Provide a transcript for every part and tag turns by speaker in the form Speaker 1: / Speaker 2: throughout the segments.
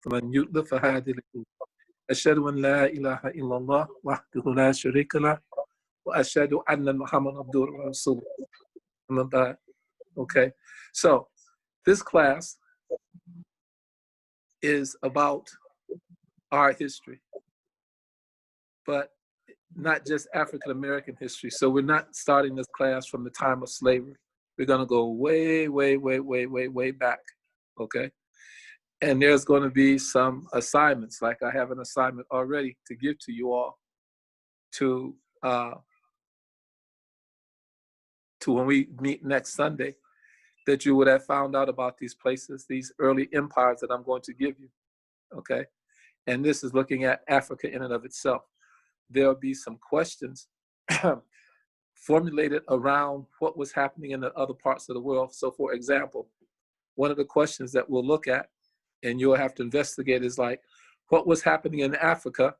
Speaker 1: فمن يضلل فهادي له أشهد أن لا إله إلا الله وحده لا شريك له وأشهد أن محمد عبده ورسوله. Okay, so this class is about our history, but not just African American history. So we're not starting this class from the time of slavery. We're going to go way back, okay? And there's going to be some assignments, like I have an assignment already to give to you all to when we meet next Sunday, that you would have found out about these places, these early empires that I'm going to give you, okay? And this is looking at Africa in and of itself. There'll be some questions formulated around what was happening in the other parts of the world. So for example, one of the questions that we'll look at and you'll have to investigate is like, what was happening in Africa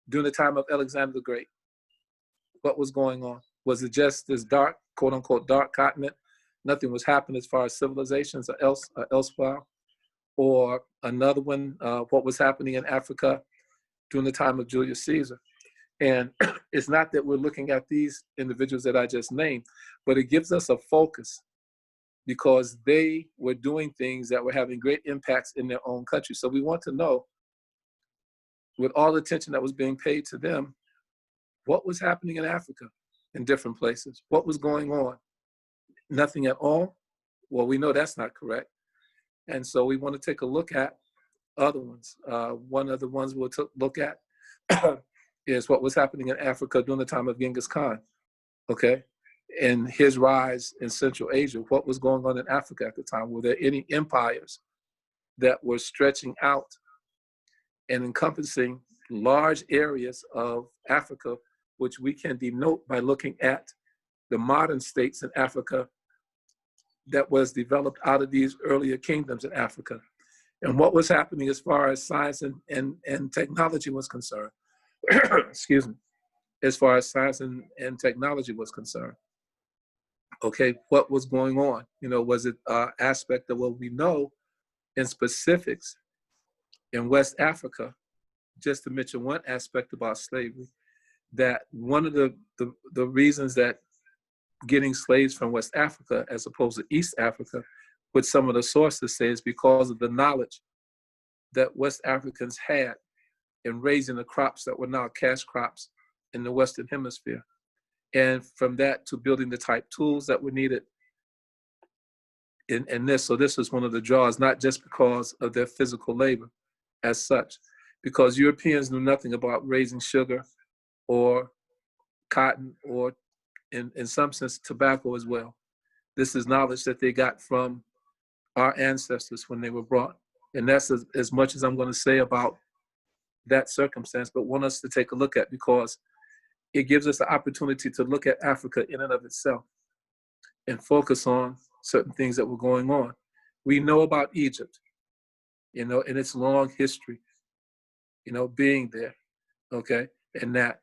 Speaker 1: during the time of Alexander the Great? What was going on? Was it just this dark, quote unquote, dark continent? Nothing was happening as far as civilizations or elsewhere? Or another one, what was happening in Africa during the time of Julius Caesar? And it's not that we're looking at these individuals that I just named, but it gives us a focus because they were doing things that were having great impacts in their own country. So we want to know, with all the attention that was being paid to them, what was happening in Africa in different places? What was going on? Nothing at all? Well, we know that's not correct. And so we want to take a look at other ones. One of the ones we'll look at is what was happening in Africa during the time of Genghis Khan, okay? And his rise in Central Asia. What was going on in Africa at the time? Were there any empires that were stretching out and encompassing large areas of Africa, which we can denote by looking at the modern states in Africa that was developed out of these earlier kingdoms in Africa? And what was happening as far as science and technology was concerned. Excuse me, as far as science and technology was concerned. Okay, what was going on? You know, was it aspect of what we know in specifics in West Africa, just to mention one aspect about slavery, that one of the reasons that getting slaves from West Africa as opposed to East Africa, which some of the sources say is because of the knowledge that West Africans had in raising the crops that were now cash crops in the Western Hemisphere. And from that to building the type tools that were needed in this. So this was one of the draws, not just because of their physical labor as such, because Europeans knew nothing about raising sugar or cotton or in some sense tobacco as well. This is knowledge that they got from our ancestors when they were brought. And that's as much as I'm going to say about that circumstance, but want us to take a look at, because it gives us the opportunity to look at Africa in and of itself and focus on certain things that were going on. We know about Egypt, you know, in its long history, you know, being there, okay, and that.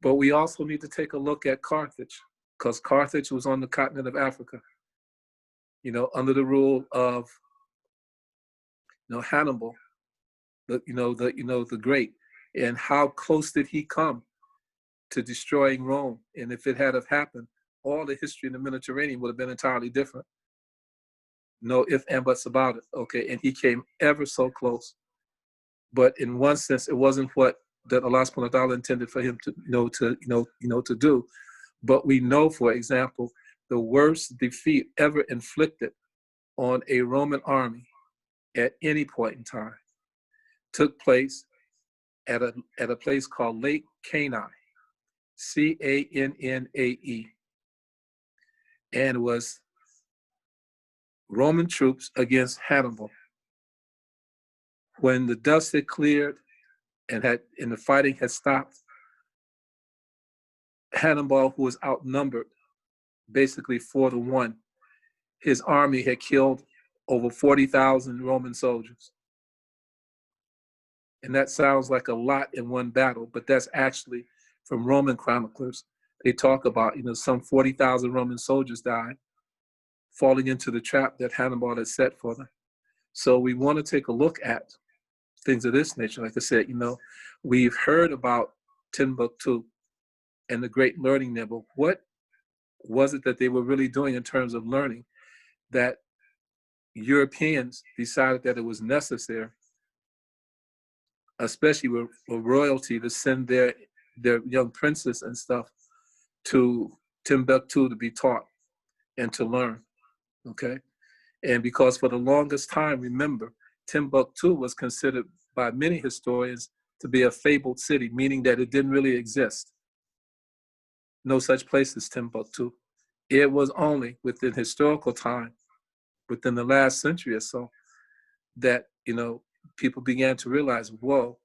Speaker 1: But we also need to take a look at Carthage, because Carthage was on the continent of Africa, you know, under the rule of, you know, Hannibal, the Great. And how close did he come to destroying Rome? And if it had have happened, all the history in the Mediterranean would have been entirely different. No ifs and buts about it, okay? And he came ever so close. But in one sense, it wasn't what that Allah subhanahu wa ta'ala intended for him to do. But we know, for example, the worst defeat ever inflicted on a Roman army at any point in time took place at a place called Lake Cannae, Cannae, and was Roman troops against Hannibal. When the dust had cleared and the fighting had stopped, Hannibal, who was outnumbered basically 4-1, his army had killed over 40,000 Roman soldiers. And that sounds like a lot in one battle, but that's actually from Roman chroniclers. They talk about, you know, some 40,000 Roman soldiers died, falling into the trap that Hannibal had set for them. So we want to take a look at things of this nature. Like I said, you know, we've heard about Timbuktu and the great learning there, but what was it that they were really doing in terms of learning that Europeans decided that it was necessary, especially with royalty, to send their young princes and stuff to Timbuktu to be taught and to learn, okay? And because for the longest time, remember, Timbuktu was considered by many historians to be a fabled city, meaning that it didn't really exist. No such place as Timbuktu. It was only within historical time, within the last century or so, that, you know, people began to realize, whoa,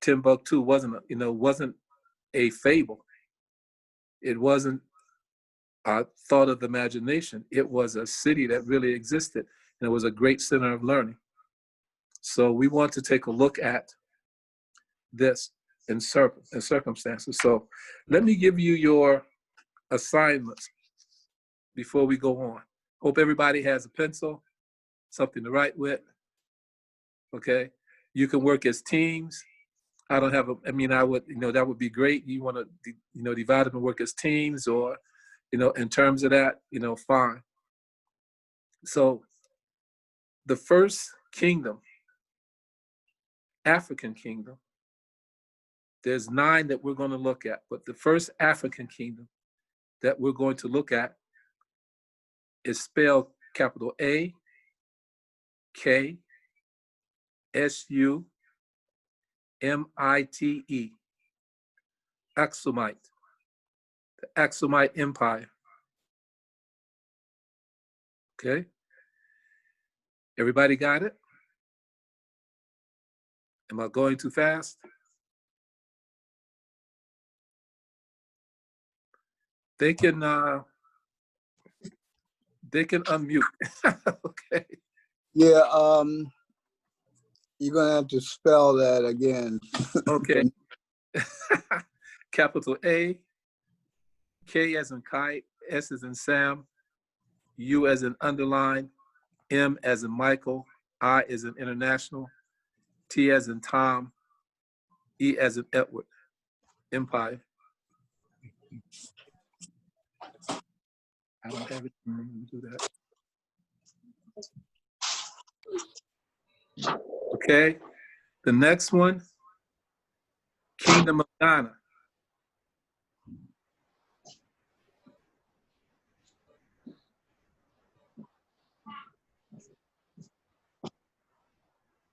Speaker 1: Timbuktu wasn't a fable. It wasn't a thought of the imagination. It was a city that really existed, and it was a great center of learning. So we want to take a look at this in circumstances. So let me give you your assignments before we go on. Hope everybody has a pencil, something to write with, okay? You can work as teams. I would, that would be great. You want to, divide them and work as teams, or, in terms of that, fine. So the first kingdom, African kingdom, there's 9 that we're going to look at, but the first African kingdom that we're going to look at is spelled capital A, K, S-U, M-I-T-E, Aksumite, the Aksumite Empire. Okay? Everybody got it? Am I going too fast? They can unmute. Okay.
Speaker 2: Yeah, you're gonna have to spell that again.
Speaker 1: Okay. Capital A, K as in kite, S as in Sam, U as in underline, M as in Michael, I as in international, T as in Tom, E as in Edward. Empire. I don't have it. Do that. Okay. The next one, Kingdom of Ghana.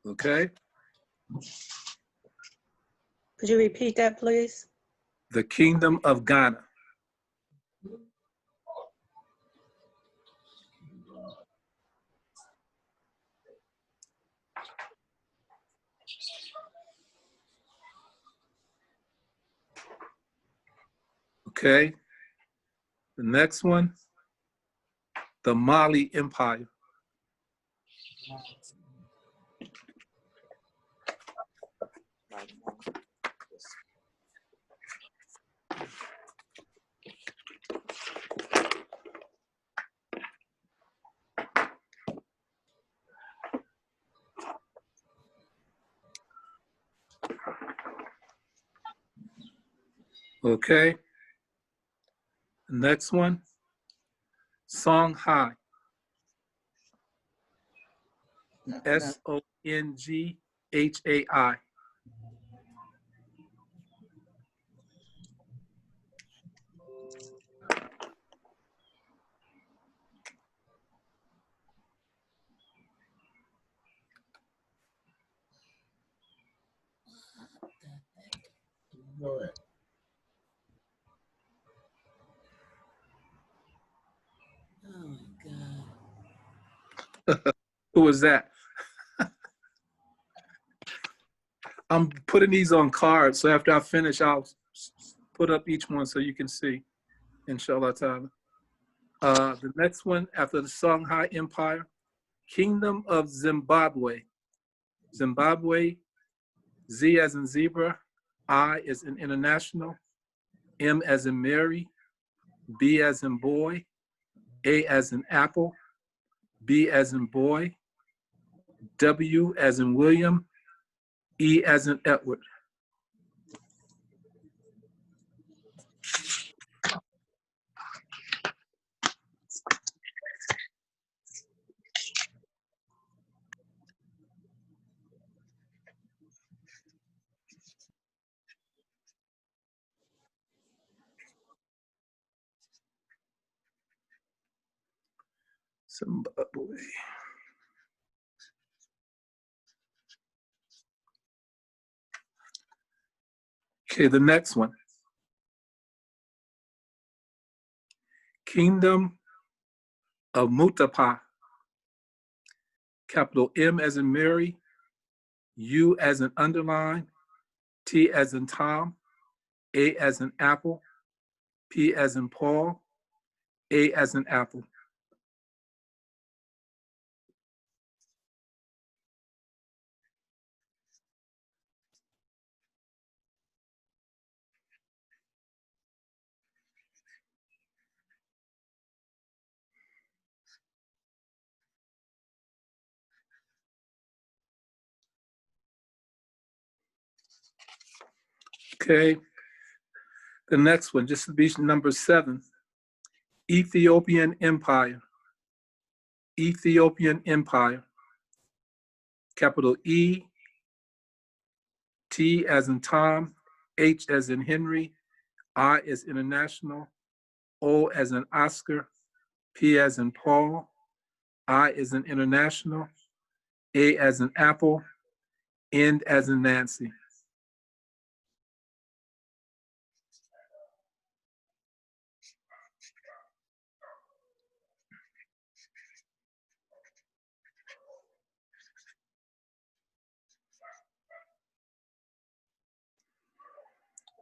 Speaker 1: Okay.
Speaker 3: Could you repeat that, please?
Speaker 1: The Kingdom of Ghana. Okay. The next one, the Mali Empire. Okay. The next one, Songhai. S-O-N-G-H-A-I.
Speaker 2: Go ahead.
Speaker 3: Oh, God.
Speaker 1: Who was that? I'm putting these on cards, so after I finish, I'll put up each one so you can see, inshallah ta'ala. The next one, after the Songhai Empire, Kingdom of Zimbabwe. Zimbabwe, Z as in zebra, I as in international, M as in Mary, B as in boy, A as in apple, B as in boy, W as in William, E as in Edward. Zimbabwe. Okay, the next one. Kingdom of Mutapa. Capital M as in Mary, U as in underline, T as in Tom, A as in apple, P as in Paul, A as in apple. Okay, the next one, just to be number 7, Ethiopian Empire. Ethiopian Empire. Capital E, T as in Tom, H as in Henry, I as international, O as in Oscar, P as in Paul, I as in international, A as in apple, N as in Nancy.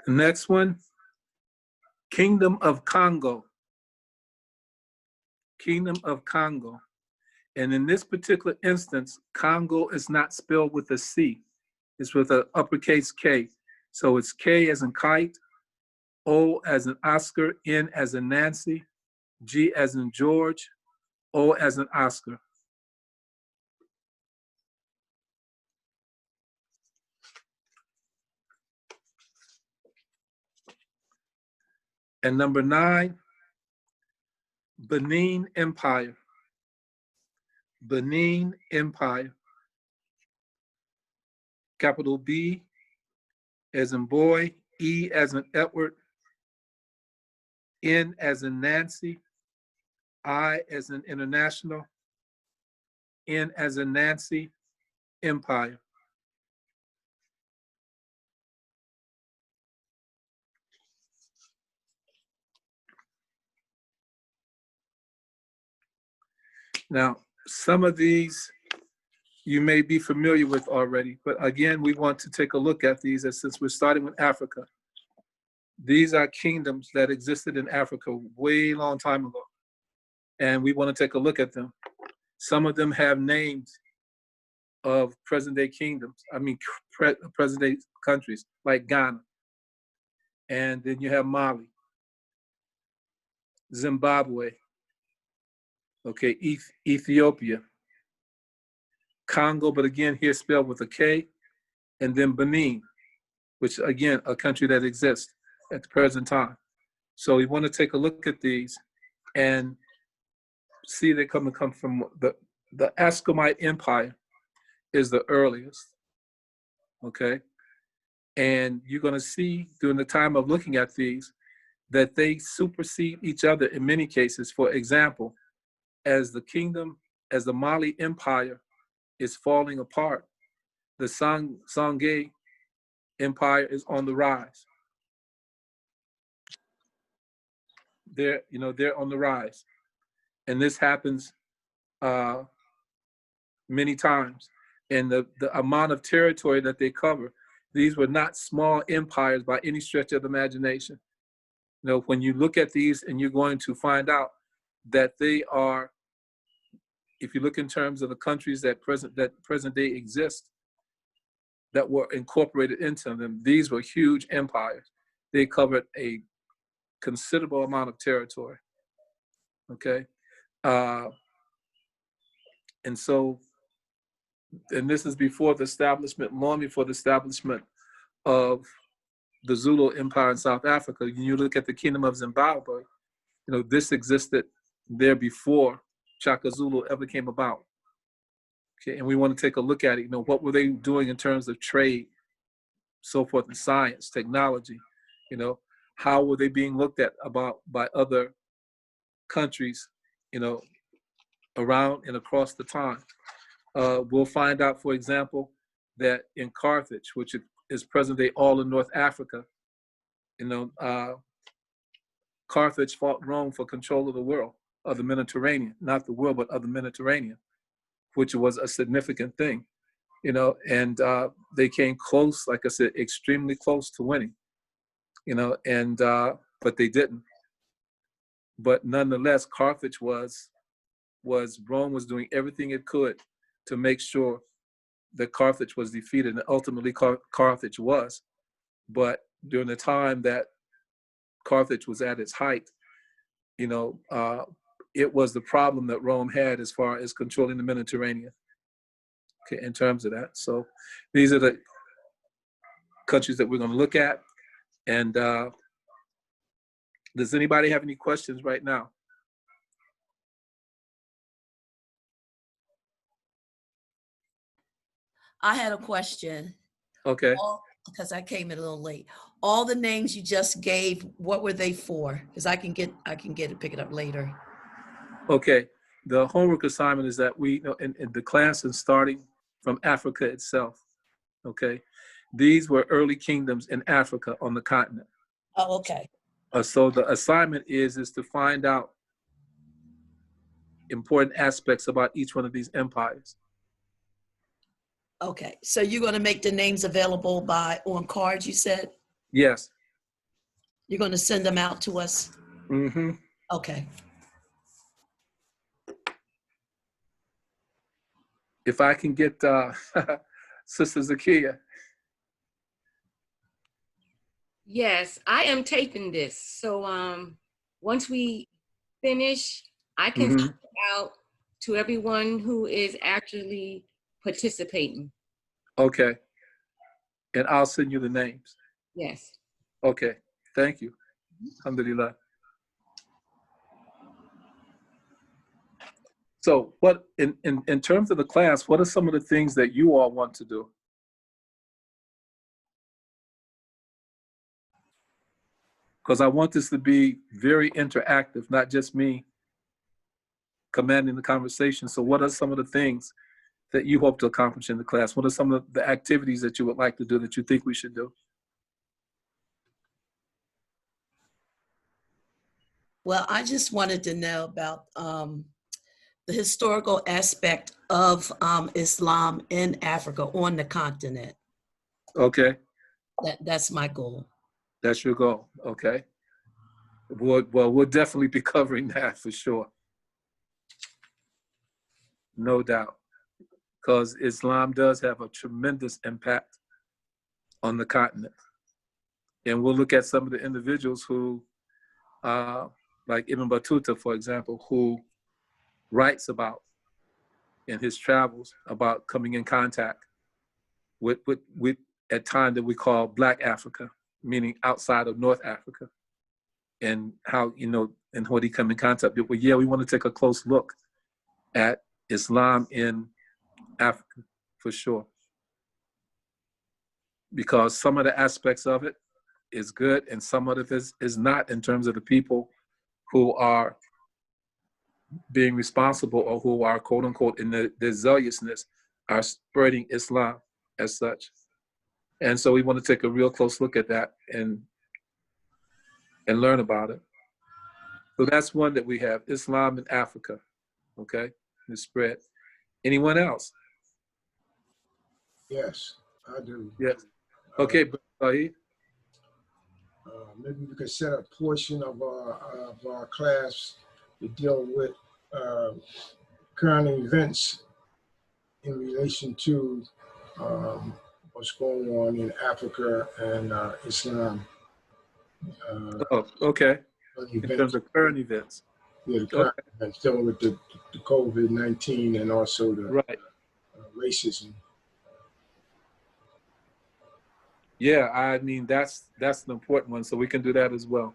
Speaker 1: The next one, Kingdom of Congo. Kingdom of Congo. And in this particular instance, Congo is not spelled with a C. It's with an uppercase K. So it's K as in kite, O as in Oscar, N as in Nancy, G as in George, O as in Oscar. And number 9, Benin Empire. Benin Empire. Capital B as in boy, E as in Edward, N as in Nancy, I as in international, N as in Nancy, Empire. Now, some of these you may be familiar with already, but again, we want to take a look at these as since we're starting with Africa. These are kingdoms that existed in Africa way long time ago, and we want to take a look at them. Some of them have names of present-day kingdoms, present-day countries, like Ghana. And then you have Mali, Zimbabwe, okay, Ethiopia, Congo, but again, here spelled with a K, and then Benin, which again, a country that exists at the present time. So we want to take a look at these and see they come from the Ascomite Empire is the earliest, okay? And you're going to see during the time of looking at these that they supersede each other in many cases. For example, as the Mali Empire is falling apart, the Songhai Empire is on the rise. They're on the rise. And this happens many times. And the amount of territory that they cover, these were not small empires by any stretch of the imagination. When you look at these, and you're going to find out that they are, if you look in terms of the countries that present day exist, that were incorporated into them, these were huge empires. They covered a considerable amount of territory, okay? And so and this is before the establishment, long before the establishment of the Zulu Empire in South Africa. You look at the Kingdom of Zimbabwe, this existed there before Shaka Zulu ever came about. Okay, and we want to take a look at it. What were they doing in terms of trade, so forth, and science, technology? How were they being looked at by other countries, around and across the time? We'll find out, for example, that in Carthage, which is present day all in North Africa, Carthage fought Rome for control of the world, of the Mediterranean, not the world, but of the Mediterranean, which was a significant thing, and they came close, like I said, extremely close to winning, but they didn't. But nonetheless, Carthage Rome was doing everything it could to make sure that Carthage was defeated, and ultimately Carthage was. But during the time that Carthage was at its height, it was the problem that Rome had as far as controlling the Mediterranean, okay, in terms of that. So these are the countries that we're going to look at. And does anybody have any questions right now?
Speaker 3: I had a question.
Speaker 1: Okay.
Speaker 3: Because I came in a little late. All the names you just gave, what were they for? Because I can get it, pick it up later.
Speaker 1: Okay. The homework assignment is that we, in the class is starting from Africa itself. Okay. These were early kingdoms in Africa on the continent.
Speaker 3: Oh, okay.
Speaker 1: So the assignment is to find out important aspects about each one of these empires.
Speaker 3: Okay. So you're going to make the names available on cards, you said?
Speaker 1: Yes.
Speaker 3: You're going to send them out to us?
Speaker 1: Mm-hmm.
Speaker 3: Okay.
Speaker 1: If I can get Sister Zakia.
Speaker 4: Yes, I am taping this. So once we finish, I can send it out to everyone who is actually participating.
Speaker 1: Okay. And I'll send you the names.
Speaker 4: Yes.
Speaker 1: Okay. Thank you. Alhamdulillah. So what in terms of the class, what are some of the things that you all want to do? Because I want this to be very interactive, not just me commanding the conversation. So what are some of the things that you hope to accomplish in the class? What are some of the activities that you would like to do that you think we should do?
Speaker 3: Well, I just wanted to know about the historical aspect of Islam in Africa, on the continent.
Speaker 1: Okay.
Speaker 3: That's my goal.
Speaker 1: That's your goal. Okay. Well, we'll definitely be covering that for sure. No doubt. Because Islam does have a tremendous impact on the continent. And we'll look at some of the individuals who, like Ibn Battuta, for example, who writes about in his travels about coming in contact with at time that we call Black Africa, meaning outside of North Africa, and how, and what he come in contact with. Well, yeah, we want to take a close look at Islam in Africa for sure, because some of the aspects of it is good and some of it is not, in terms of the people who are being responsible or who are, quote unquote, in their zealousness, are spreading Islam as such. And so we want to take a real close look at that and learn about it. So that's one that we have, Islam in Africa, okay, the spread. Anyone else?
Speaker 5: Yes, I do.
Speaker 1: Yes. Okay, Sahid.
Speaker 5: Maybe we could set a portion of our class to deal with current events in relation to what's going on in Africa and Islam.
Speaker 1: Oh, okay. In
Speaker 5: Events,
Speaker 1: terms of current events.
Speaker 5: yeah, the current events dealing with the COVID-19 and also the
Speaker 1: Right.
Speaker 5: racism.
Speaker 1: Yeah, I mean, that's an important one. So we can do that as well.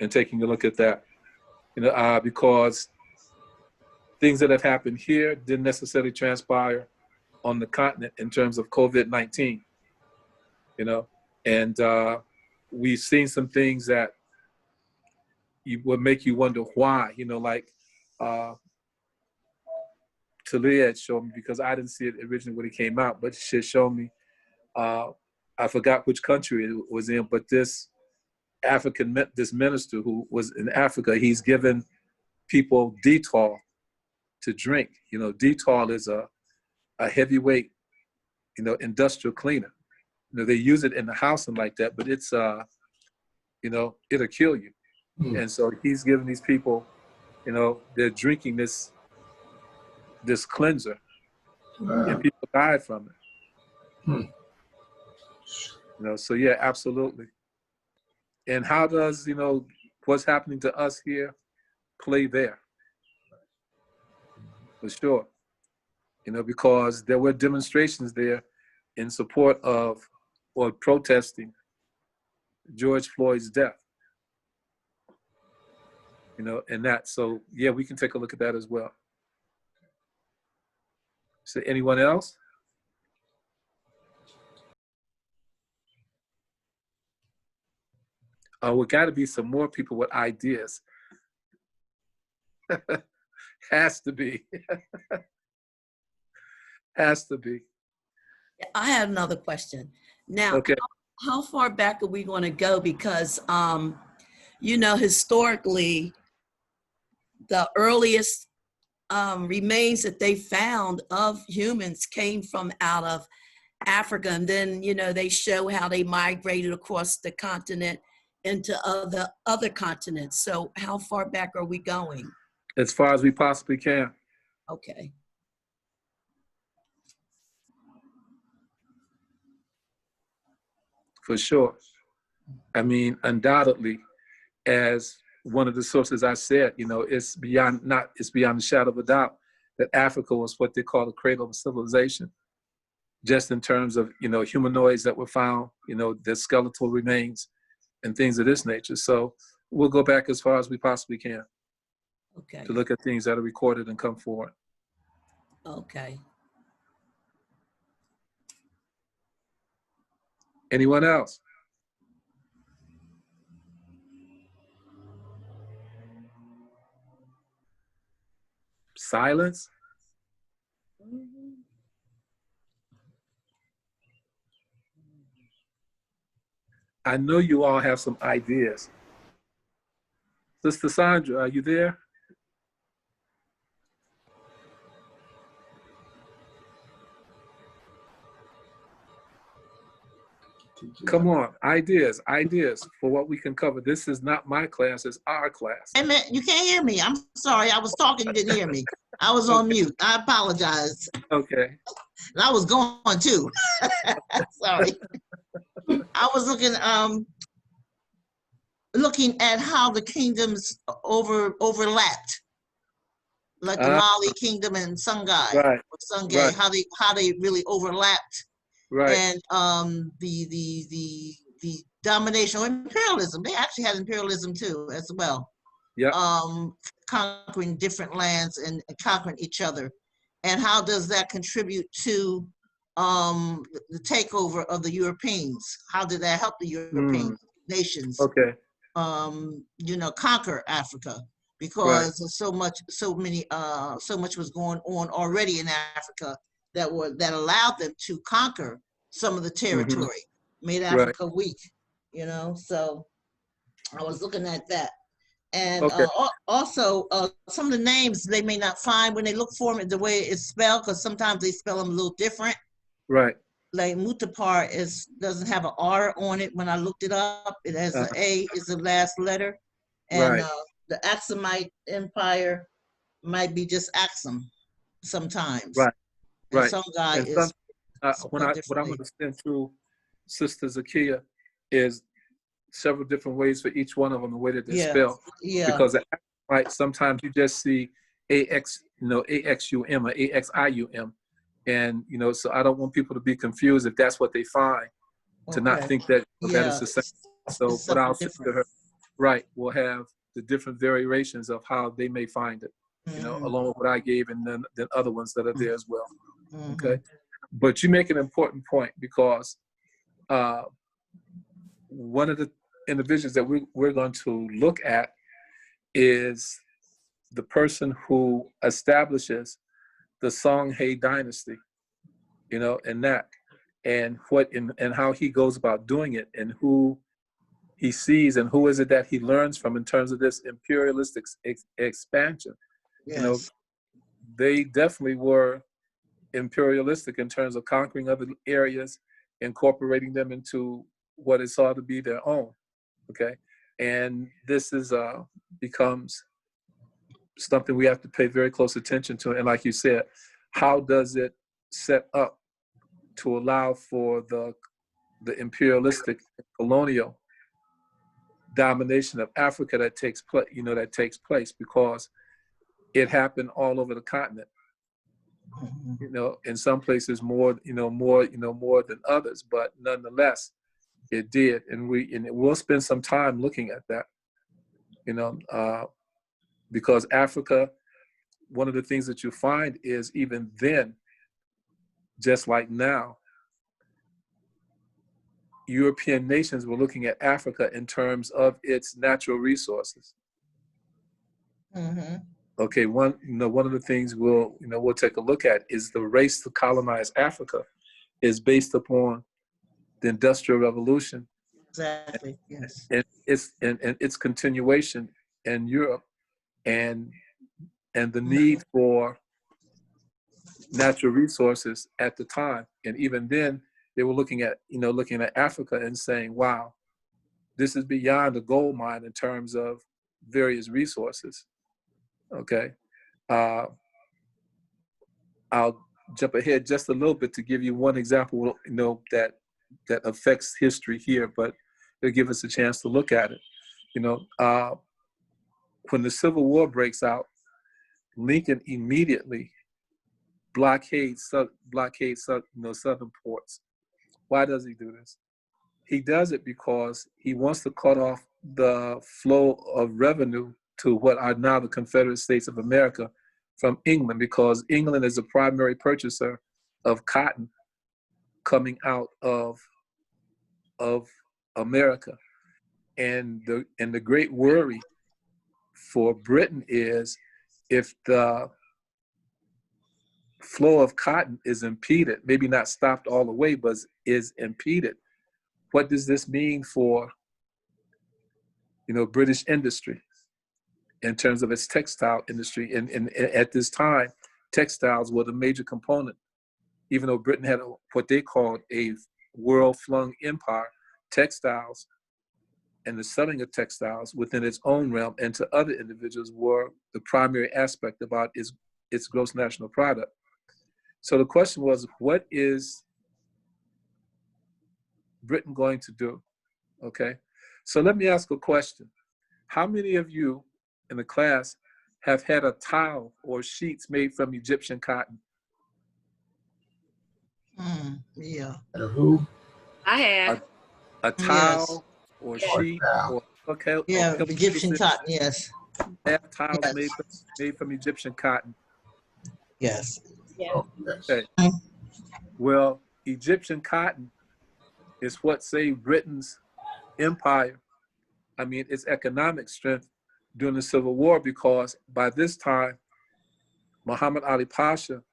Speaker 1: And taking a look at that, because things that have happened here didn't necessarily transpire on the continent in terms of COVID-19, and we've seen some things that would make you wonder why, like Talia had shown me, because I didn't see it originally when it came out, but she had shown me, I forgot which country it was in, but this minister who was in Africa, he's given people Dettol to drink. Dettol is a heavyweight, industrial cleaner. They use it in the house and like that, but it's, it'll kill you.
Speaker 5: Hmm.
Speaker 1: And so he's giving these people, they're drinking this cleanser, and people died from it.
Speaker 5: Hmm.
Speaker 1: So yeah, absolutely. And how does, what's happening to us here play there? For sure. Because there were demonstrations there in support of or protesting George Floyd's death. And that, so yeah, we can take a look at that as well. So anyone else? We got to be some more people with ideas. Has to be. Has to be.
Speaker 3: I have another question. Now,
Speaker 1: Okay.
Speaker 3: how far back are we going to go? Because, historically, the earliest remains that they found of humans came from out of Africa. And then, they show how they migrated across the continent into other continents. So how far back are we going?
Speaker 1: As far as we possibly can.
Speaker 3: Okay.
Speaker 1: For sure. I mean, undoubtedly, as one of the sources I said, it's beyond the shadow of a doubt that Africa was what they call the cradle of civilization, just in terms of, humanoids that were found, their skeletal remains and things of this nature. So we'll go back as far as we possibly can
Speaker 3: Okay.
Speaker 1: to look at things that are recorded and come forward.
Speaker 3: Okay.
Speaker 1: Anyone else? Silence? I know you all have some ideas. Sister Sandra, are you there? Come on, ideas for what we can cover. This is not my class, it's our class.
Speaker 6: Hey man, you can't hear me. I'm sorry. I was talking, you didn't hear me. I was on mute. I apologize.
Speaker 1: Okay.
Speaker 6: And I was going too. Sorry. I was looking at how the kingdoms overlapped. Like the Mali kingdom and Songhai,
Speaker 1: Right.
Speaker 6: or Sungay,
Speaker 1: Right.
Speaker 6: how they really overlapped.
Speaker 1: Right.
Speaker 6: And the domination or imperialism, they actually had imperialism too as well.
Speaker 1: Yeah.
Speaker 6: Conquering different lands and conquering each other. And how does that contribute to the takeover of the Europeans? How did that help the European nations?
Speaker 1: Okay.
Speaker 6: Conquer Africa? Because there's so much was going on already in Africa that allowed them to conquer some of the territory, made Africa weak, so I was looking at that. And also some of the names they may not find when they look for them, the way it's spelled, because sometimes they spell them a little different.
Speaker 1: Right.
Speaker 6: Like Mutapar doesn't have an R on it. When I looked it up, it has an A is the last letter. And the Aksumite Empire might be just Aksum sometimes.
Speaker 1: Right.
Speaker 6: And
Speaker 1: Right.
Speaker 6: some guy
Speaker 1: and
Speaker 6: is
Speaker 1: what I'm going to send to Sister Zakia is several different ways for each one of them, the way that they're spelled.
Speaker 6: Yeah.
Speaker 1: Because sometimes you just see AXUM or AXIUM. And, so I don't want people to be confused if that's what they find, to not
Speaker 6: Okay.
Speaker 1: think that, that
Speaker 6: Yeah,
Speaker 1: it's the same. So
Speaker 6: it's
Speaker 1: what I'll
Speaker 6: something
Speaker 1: say to her, right, we'll have the different variations of how they may find it,
Speaker 6: different.
Speaker 1: along with what I gave and then other ones that are there as well.
Speaker 6: Mhm.
Speaker 1: Okay. But you make an important point, because one of the individuals that we're going to look at is the person who establishes the Songhay dynasty, and that, and and how he goes about doing it, and who he sees, and who is it that he learns from in terms of this imperialistic expansion.
Speaker 6: Yes.
Speaker 1: They definitely were imperialistic in terms of conquering other areas, incorporating them into what is saw to be their own. Okay, and this is becomes something we have to pay very close attention to. And like you said, how does it set up to allow for the imperialistic colonial domination of Africa that takes place, because it happened all over the continent.
Speaker 6: Mhm.
Speaker 1: In some places more than others, but nonetheless, it did, and we'll spend some time looking at that. Because Africa, one of the things that you find is, even then, just like now, European nations were looking at Africa in terms of its natural resources.
Speaker 6: Mhm.
Speaker 1: Okay, one of the things we'll take a look at is the race to colonize Africa is based upon the Industrial Revolution
Speaker 6: Exactly. Yes.
Speaker 1: and its continuation in Europe, and the need for natural resources at the time. And even then, they were looking at Africa and saying, wow, this is beyond a gold mine in terms of various resources. Okay. I'll jump ahead just a little bit to give you one example, that affects history here, but it'll give us a chance to look at it. When the Civil War breaks out, Lincoln immediately blockades southern ports. Why does he do this? He does it because he wants to cut off the flow of revenue to what are now the Confederate States of America from England, because England is the primary purchaser of cotton coming out of America. And the great worry for Britain is, if the flow of cotton is impeded, maybe not stopped all the way, but is impeded, what does this mean for British industry in terms of its textile industry? And at this time, textiles were the major component. Even though Britain had what they called a world-flung empire, textiles and the selling of textiles within its own realm and to other individuals were the primary aspect about its gross national product. So the question was, what is Britain going to do? Okay, so let me ask a question. How many of you in the class have had a towel or sheets made from Egyptian cotton?
Speaker 6: Yeah.
Speaker 5: The who?
Speaker 4: I have.
Speaker 1: A
Speaker 6: Yes.
Speaker 1: towel or
Speaker 4: Yes.
Speaker 1: sheet
Speaker 5: Wow.
Speaker 1: or
Speaker 6: Yeah.
Speaker 1: pillow
Speaker 6: Egyptian
Speaker 1: cases,
Speaker 6: cotton. Yes.
Speaker 1: bath towels
Speaker 6: Yes.
Speaker 1: made from Egyptian cotton.
Speaker 6: Yes.
Speaker 4: Yeah.
Speaker 5: Oh, yes.
Speaker 1: Okay. Well, Egyptian cotton is what saved Britain's empire. I mean, its economic strength during the Civil War, because by this time, Muhammad Ali Pasha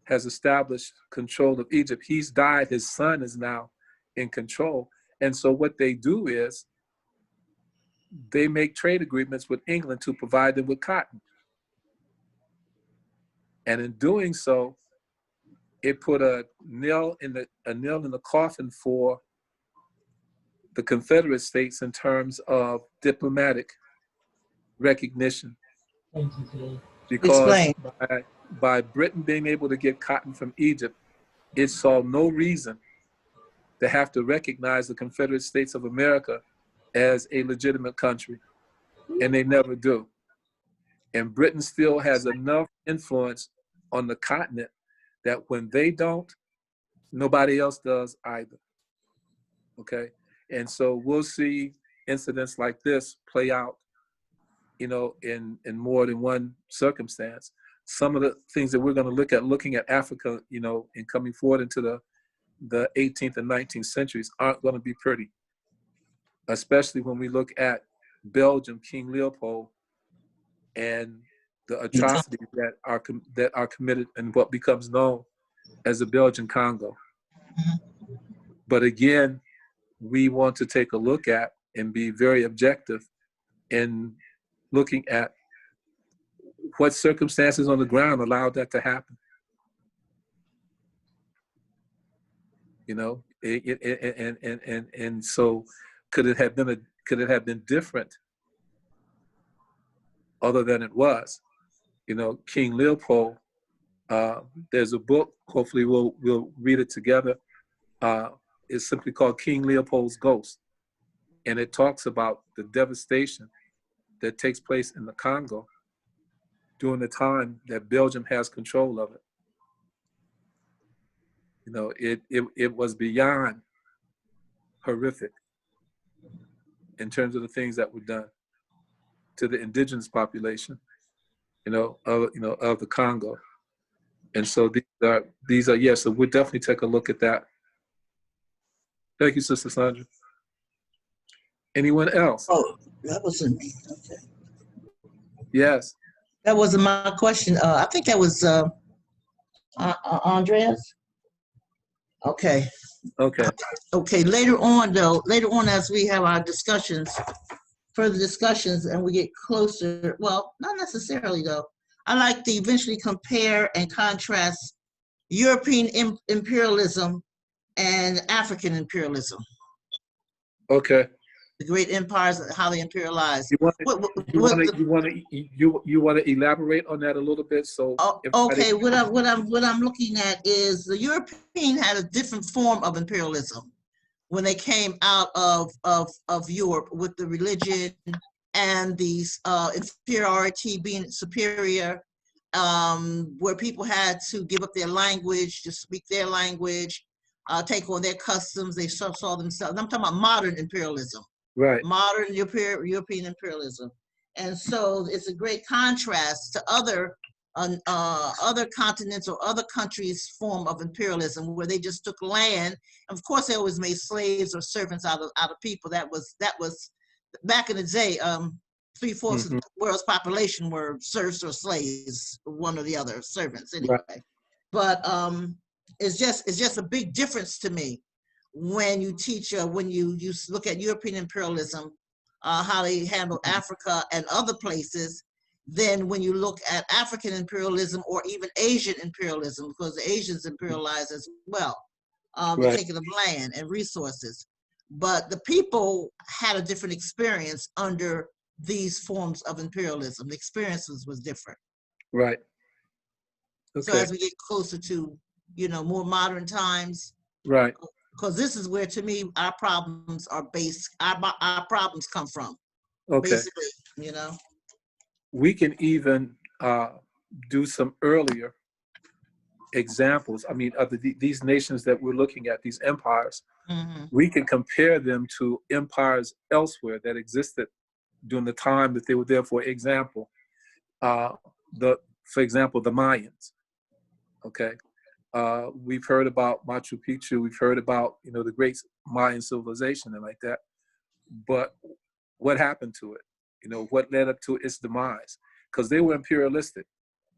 Speaker 1: has established control of Egypt. He's died. His son is now in control. And so what they do is they make trade agreements with England to provide them with cotton. And in doing so, it put a nail in the coffin for the Confederate States in terms of diplomatic recognition. Because
Speaker 6: Explain.
Speaker 1: by Britain being able to get cotton from Egypt, it saw no reason to have to recognize the Confederate States of America as a legitimate country, and they never do. And Britain still has enough influence on the continent that when they don't, nobody else does either. Okay? And so we'll see incidents like this play out, you know, in more than one circumstance. Some of the things that we're going to look at, looking at Africa, you know, and coming forward into the 18th and 19th centuries aren't going to be pretty, especially when we look at Belgium, King Leopold, and the atrocities that are committed in what becomes known as the Belgian Congo. But again, we want to take a look at and be very objective in looking at what circumstances on the ground allowed that to happen. You know, and so could it have been different other than it was? You know, King Leopold, there's a book, hopefully we'll read it together. It's simply called King Leopold's Ghost. And it talks about the devastation that takes place in the Congo during the time that Belgium has control of it. You know, it was beyond horrific in terms of the things that were done to the indigenous population, of the Congo. And so these are yes, so we'll definitely take a look at that. Thank you, Sister Sandra. Anyone else?
Speaker 6: Oh, that wasn't me. Okay.
Speaker 1: Yes.
Speaker 6: That wasn't my question. I think that was Andreas. Okay.
Speaker 1: Okay.
Speaker 6: Okay. Later on, as we have our discussions, further discussions, and we get closer, well, not necessarily though. I like to eventually compare and contrast European imperialism and African imperialism.
Speaker 1: Okay.
Speaker 6: The great empires, how they imperialized.
Speaker 1: You want to elaborate on that a little bit? So
Speaker 6: okay, what I'm looking at is the European had a different form of imperialism when they came out of Europe with the religion and the inferiority, being superior, where people had to give up their language to speak their language, take on their customs. They saw themselves. I'm talking about modern imperialism.
Speaker 1: Right.
Speaker 6: Modern European imperialism. And so it's a great contrast to other continents or other countries' form of imperialism, where they just took land. Of course, they always made slaves or servants out of people. That was back in the day. 3/4 of the world's population were serfs or slaves, one or the other, servants anyway. Right. But it's just a big difference to me when you teach, when you look at European imperialism, how they handle Africa and other places, than when you look at African imperialism or even Asian imperialism, because the Asians imperialize as well, the taking of land and resources. But the people had a different experience under these forms of imperialism. The experiences was different.
Speaker 1: Right. Okay.
Speaker 6: So as we get closer to, more modern times,
Speaker 1: right?
Speaker 6: Because this is where, to me, our problems are based. Our problems come from.
Speaker 1: Okay.
Speaker 6: Basically,
Speaker 1: We can even do some earlier examples. I mean, of these nations that we're looking at, these empires, we can compare them to empires elsewhere that existed during the time that they were there. For example, the Mayans. Okay. We've heard about Machu Picchu. We've heard about, the great Mayan civilization and like that. But what happened to it? What led up to its demise? Because they were imperialistic,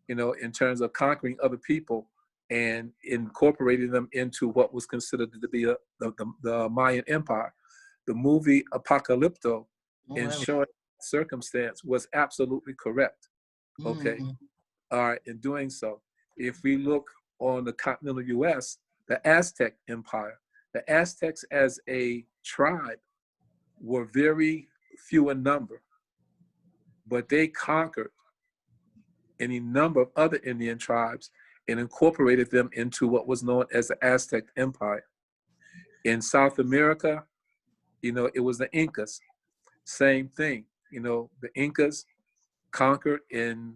Speaker 1: in terms of conquering other people and incorporating them into what was considered to be the Mayan Empire. The movie Apocalypto, in showing circumstance, was absolutely correct. Okay. All right. In doing so, if we look on the continental U.S., the Aztec Empire, the Aztecs as a tribe were very few in number, but they conquered any number of other Indian tribes and incorporated them into what was known as the Aztec Empire. In South America, it was the Incas. Same thing. The Incas conquered and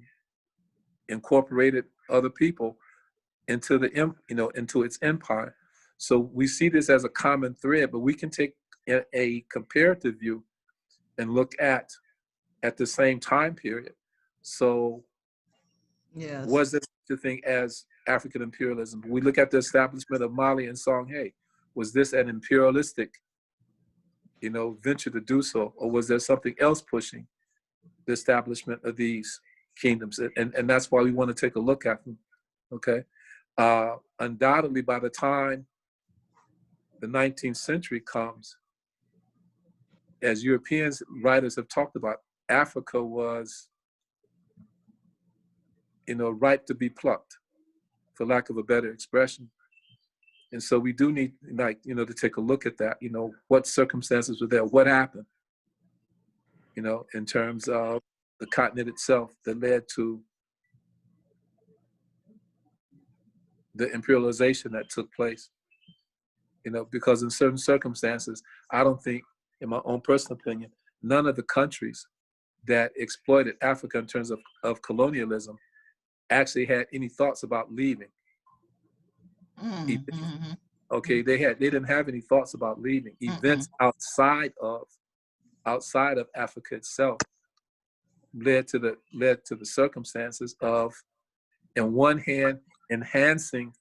Speaker 1: incorporated other people into into its empire. So we see this as a common thread, but we can take a comparative view and look at the same time period. So
Speaker 6: Yes.
Speaker 1: was there such a thing as African imperialism? We look at the establishment of Mali and Songhai. Was this an imperialistic, venture to do so, or was there something else pushing the establishment of these kingdoms? And that's why we want to take a look at them. Okay, undoubtedly, by the time the 19th century comes, as European writers have talked about, Africa was, ripe to be plucked, for lack of a better expression. And so we do need, to take a look at that. What circumstances were there? What happened? In terms of the continent itself that led to the imperialization that took place. Because in certain circumstances, I don't think, in my own personal opinion, none of the countries that exploited Africa in terms of colonialism actually had any thoughts about leaving.
Speaker 6: Mm-hmm.
Speaker 1: Okay, they didn't have any thoughts about leaving. Events outside of Africa itself led to the circumstances of, in one hand, enhancing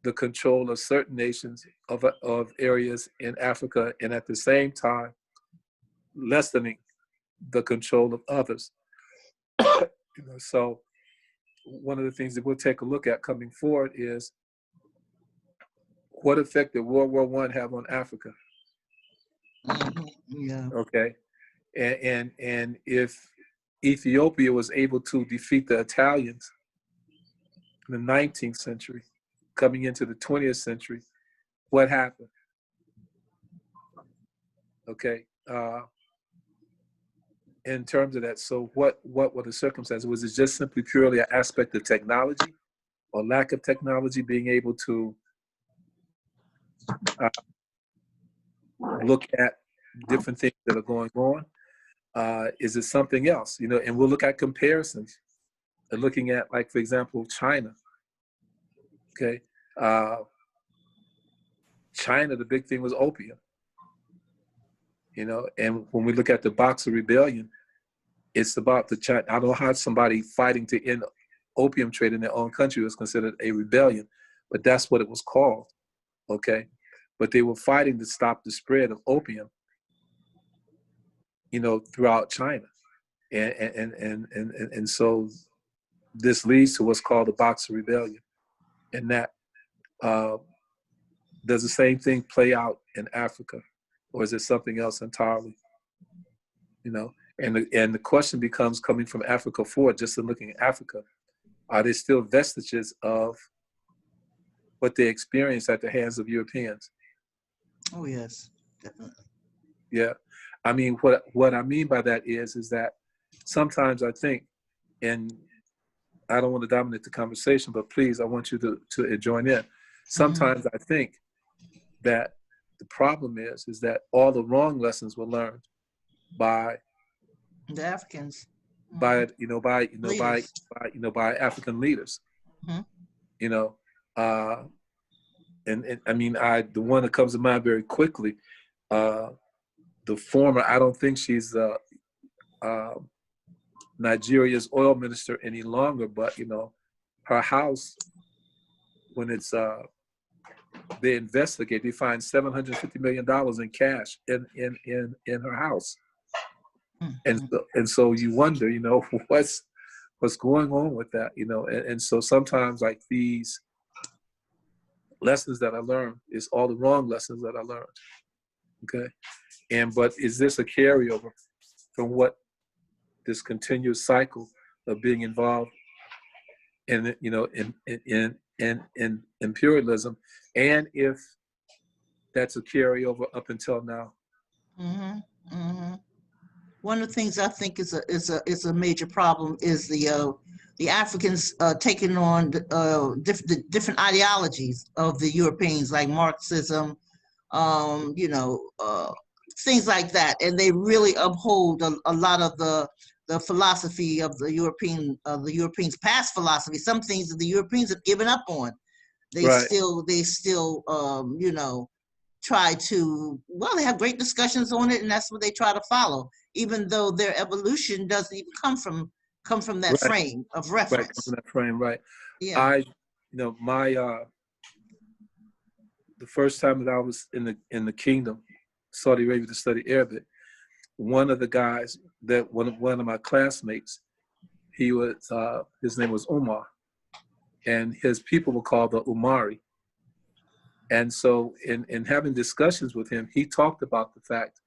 Speaker 1: the control of certain nations of areas in Africa, and at the same time lessening the control of others. So one of the things that we'll take a look at coming forward is, what effect did World War I have on Africa?
Speaker 6: Yeah.
Speaker 1: Okay, and if Ethiopia was able to defeat the Italians in the 19th century, coming into the 20th century, what happened? Okay, in terms of that, so what were the circumstances? Was it just simply purely an aspect of technology or lack of technology, being able to look at different things that are going on? Is it something else? And we'll look at comparisons, and looking at, like, for example, China. Okay, China, the big thing was opium. And when we look at the Boxer Rebellion, it's about the China. I don't know how somebody fighting to end opium trade in their own country was considered a rebellion, but that's what it was called. Okay, but they were fighting to stop the spread of opium, throughout China, and so this leads to what's called the Boxer Rebellion, and that does the same thing play out in Africa, or is it something else entirely? And the question becomes, coming from Africa forward, just in looking at Africa, are there still vestiges of what they experienced at the hands of Europeans?
Speaker 6: Oh yes, definitely.
Speaker 1: Yeah, I mean, what I mean by that is that sometimes I think, and I don't want to dominate the conversation, but please, I want you to join in. Sometimes I think that the problem is that all the wrong lessons were learned by
Speaker 6: the Africans,
Speaker 1: by African leaders. And I mean, the one that comes to mind very quickly, the former, I don't think she's Nigeria's oil minister any longer, but her house, when it's they investigate, they find $750 million in cash in her house. And so you wonder, what's going on with that, and so sometimes, like, these lessons that I learned is all the wrong lessons that I learned. Okay, but is this a carryover from what this continuous cycle of being involved in imperialism, and if that's a carryover up until now?
Speaker 6: One of the things I think is a major problem is the Africans taking on different ideologies of the Europeans, like Marxism, things like that, and they really uphold a lot of the the philosophy of the Europeans' past philosophy. Some things that the Europeans have given up on. They
Speaker 1: Right.
Speaker 6: still, you know, try to, well, they have great discussions on it, and that's what they try to follow, even though their evolution doesn't even come from that
Speaker 1: Right.
Speaker 6: frame of
Speaker 1: Right. Come
Speaker 6: reference.
Speaker 1: from that frame. Right.
Speaker 6: Yeah.
Speaker 1: You know, my the first time that I was in the kingdom, Saudi Arabia, to study Arabic, one of the guys that one of my classmates, he was his name was Umar, and his people were called the Umari. And so in having discussions with him, he talked about the fact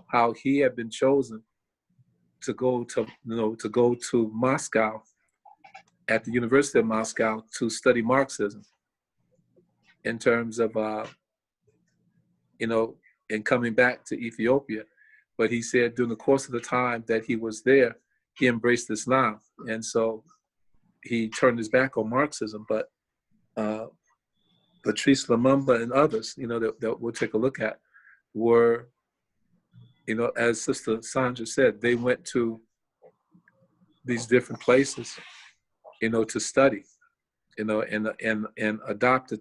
Speaker 1: how he had been chosen to go to Moscow, at the University of Moscow, to study Marxism, in terms of you know, and coming back to Ethiopia. But he said during the course of the time that he was there, he embraced Islam. And so he turned his back on Marxism. But Patrice Lumumba and others, you know, that we'll take a look at, were, you know, as Sister Sandra said, they went to these different places, you know, to study, you know, and adopted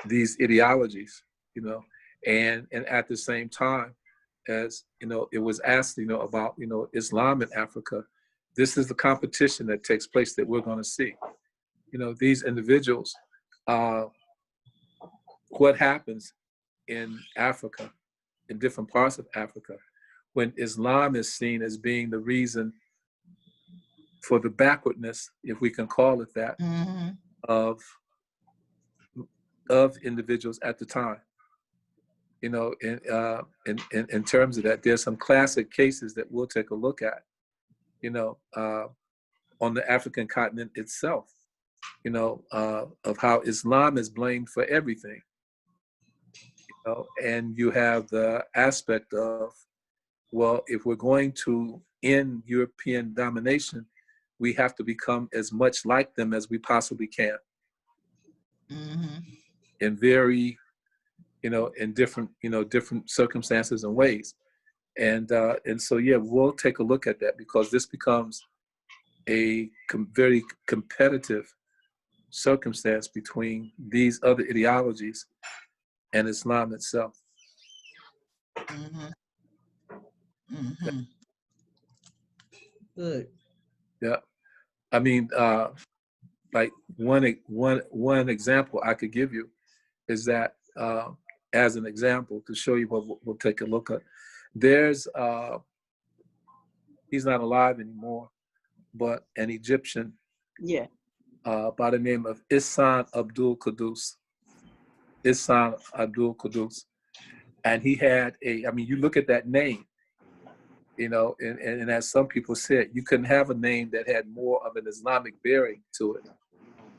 Speaker 1: these ideologies, you know, and at the same time, as you know, it was asked, you know, about, you know, Islam in Africa. This is the competition that takes place that we're going to see. You know, these individuals, what happens in Africa, in different parts of Africa, when Islam is seen as being the reason for the backwardness, if we can call it that,
Speaker 6: Mm-hmm.
Speaker 1: of individuals at the time. You know, in terms of that, there's some classic cases that we'll take a look at, you know, on the African continent itself, you know, of how Islam is blamed for everything. You know, and you have the aspect of, well, if we're going to end European domination, we have to become as much like them as we possibly can.
Speaker 6: Mm-hmm.
Speaker 1: In very, you know, in different, you know, different circumstances and ways. And so, yeah, we'll take a look at that, because this becomes a very competitive circumstance between these other ideologies and Islam itself.
Speaker 6: Mm-hmm. Mm-hmm. Good.
Speaker 1: Yeah. I mean, like one example I could give you is that, as an example, to show you what we'll take a look at. There's, he's not alive anymore, but an Egyptian,
Speaker 3: Yeah.
Speaker 1: by the name of Ihsan Abdul Qudus. Ihsan Abdul Qudus. And he had I mean, you look at that name, you know, and as some people said, you couldn't have a name that had more of an Islamic bearing to it.